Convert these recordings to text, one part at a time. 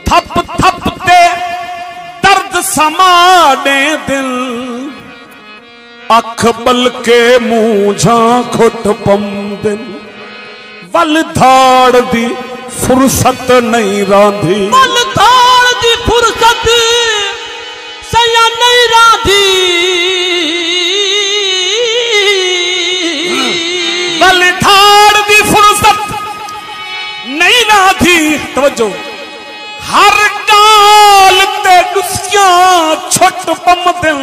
थप थप ते दर्द समाने दिल अख बल के मूझा खुट पम दिन वल धाड़ दी फुर्सत नहीं रांधी वल धाड़ दी फुर्सत सया नहीं रांधी वल धाड़ दी फुर्सत नहीं रांधी तवज्जो हर गाल ते दुसियां छुट पम दिन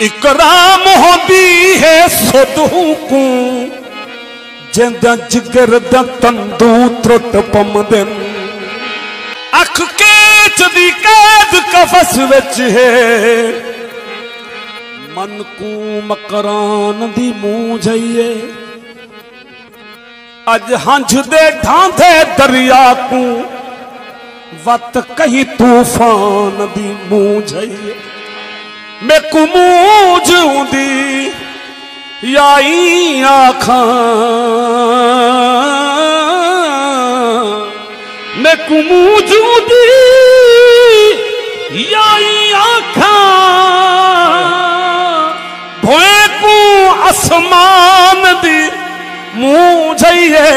इकराम होंदी है सुदहू को जिंदा जिगर दा तंदू त्रुट पम दिन अख केच दी कैद कफस विच है मन को मकरान दी मुंह जाइए अज हंझ दे ढांधे दरिया को वत कहीं तूफान दी मुंह जाइए मेकू मूझ दी याई आखा मेकू मूझ दी याई आखा भोए को आसमान दी मुंह जाइए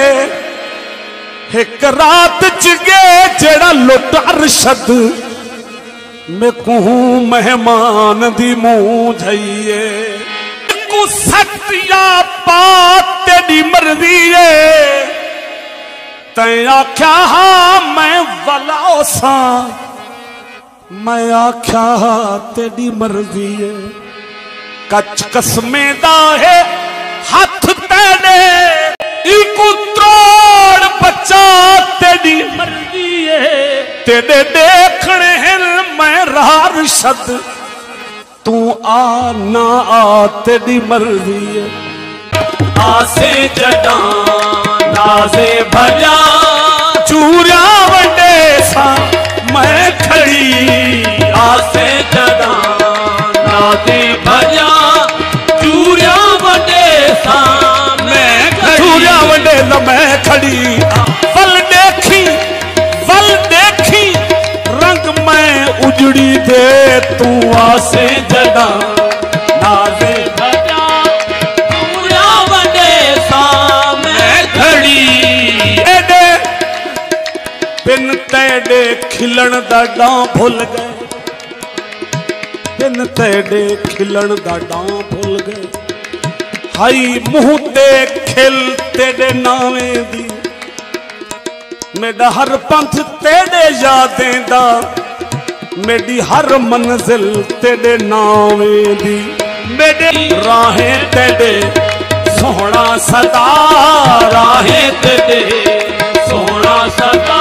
एक रात चगे जेड़ा लुट अरशद मैं कहूं मेहमान दी मुंह जाइए को सत्या बात तेरी मर्जी है तै आख्या हाँ मैं वलाओ सा मैं आख्या तेरी मर्जी है कच कसमे दा है हाथ तेरे इको त्रोड़ बचा तेरी मर्जी है तेरे देखने हैं मैं रारशद तू आ ना आ तेरी मर्जी है आसे जड़ा नाजे भजा चूरिया वंडे सा मैं खड़ी आसे जड़ा नाजे भजा चूरिया वंडे सा मैं खड़ी चूरिया वंडे सा मैं खड़ी वल देखी रंग मैं उजड़ी दे तू आसे जड़ा नाजे भजा चूरिया वंडे सा मैं खड़ी बिन तेरे खिलन दा डां भुल गए बिन तेरे खिलन दा डां भुल गए हाई मुंह ते खिल तेरे नावे दी मेरा हर पंथ तेरे यादें दा मेरी हर मंजिल तेरे नावे दी मेरे राहें तेरे सोहना सदा राहें तेरे सोहना सदा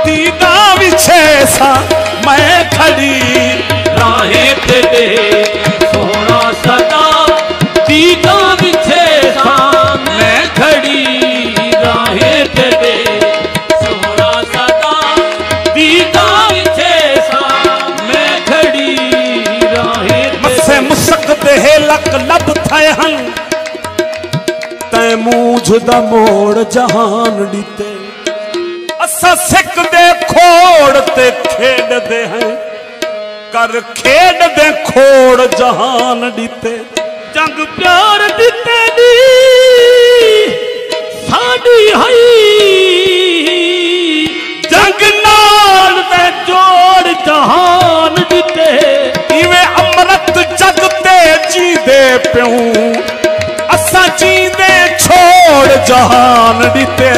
दीदा विछे सा मैं खड़ी राहें तेरे सोहना सदा दीदा विछे सा मैं खड़ी राहें तेरे सोहना सदा दीदा विछे सा मैं खड़ी राहें मसे मुसक दे लक लब थे हन तै मूझ दा मोड़ जहान डीते असा सिक दे खोड़ ते खेड दे हैं कर खेड दे खोड़ जहान डीते जंग प्यार दिते दी साडी हई जंग नाल ते जोड़ जहान दिते इवे अमृत जग ते जींदे प्यूं असा जींदे छोड़ जहान डीते।